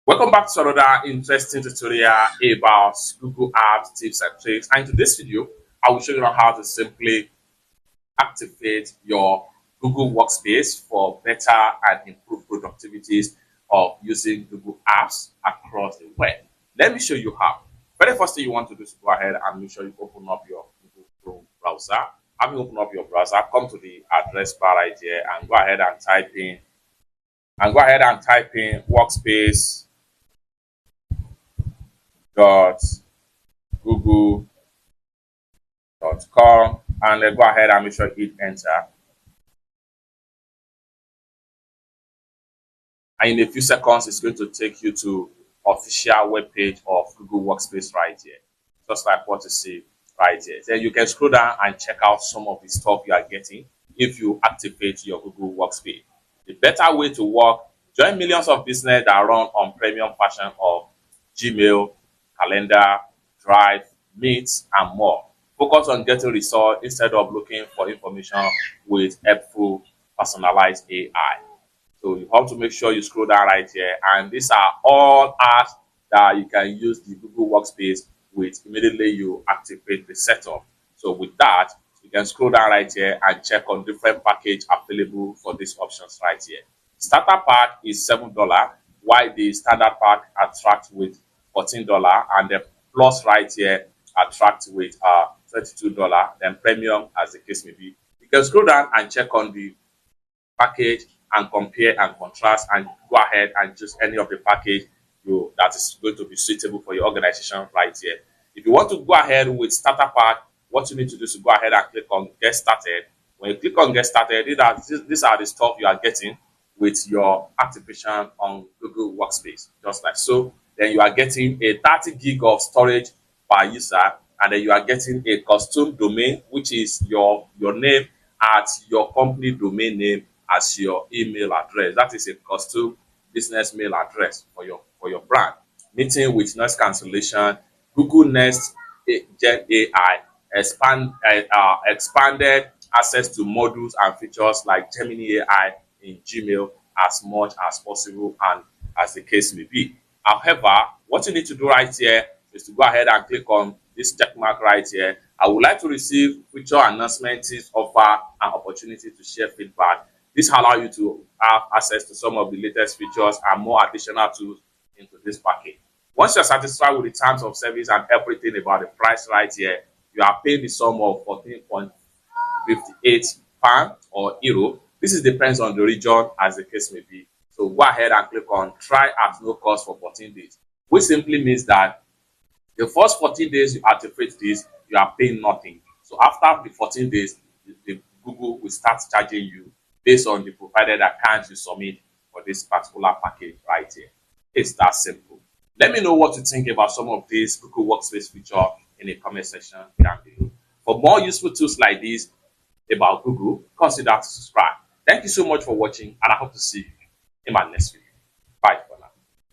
Welcome back to another interesting tutorial about Google Apps tips and tricks. And in this video, I will show you how to simply activate your Google Workspace for better and improved productivities of using Google Apps across the web. Let me show you how. Very first thing you want to do is go ahead and make sure you open up your Google Chrome browser. Having opened up your browser, come to the address bar right here and go ahead and type in Workspace dot google.com and then go ahead and make sure you hit enter. And in a few seconds, it's going to take you to official webpage of Google Workspace right here, just like what you see right here. Then you can scroll down and check out some of the stuff you are getting if you activate your Google Workspace. The better way to work, join millions of business that run on premium version of Gmail, Calendar, Drive, Meet, and more. Focus on getting results instead of looking for information with helpful personalized AI. So you have to make sure you scroll down right here, and these are all apps that you can use the Google Workspace with immediately you activate the setup. So with that, you can scroll down right here and check on different package available for these options right here. Starter pack is $7, while the standard pack attracts with $14, and the plus right here attract with $22. Then premium, as the case may be. You can scroll down and check on the package and compare and contrast and go ahead and choose any of the package that is going to be suitable for your organization right here. If you want to go ahead with starter pack, what you need to do is go ahead and click on get started. When you click on get started, these are the stuff you are getting with your activation on Google Workspace, just like so. Then you are getting a 30 gig of storage per user, and then you are getting a custom domain, which is your name at your company domain name as your email address. That is a custom business mail address for your brand. Meeting with noise cancellation, Google Nest Gen AI, expanded access to modules and features like Gemini AI in Gmail as much as possible and as the case may be. However, what you need to do right here is to go ahead and click on this check mark right here. I would like to receive feature announcements, offer, and opportunity to share feedback. This allows you to have access to some of the latest features and more additional tools into this package. Once you're satisfied with the terms of service and everything about the price right here, you are paying the sum of 14.58 pound or euro. This is depends on the region as the case may be. So go ahead and click on try at no cost for 14 days, which simply means that the first 14 days you activate this, you are paying nothing. So after the 14 days, the Google will start charging you based on the provided account you submit for this particular package right here. It's that simple. Let me know what you think about some of these Google Workspace feature in the comment section down below. For more useful tools like this about Google, consider to subscribe. Thank you so much for watching, and I hope to see you in my next video.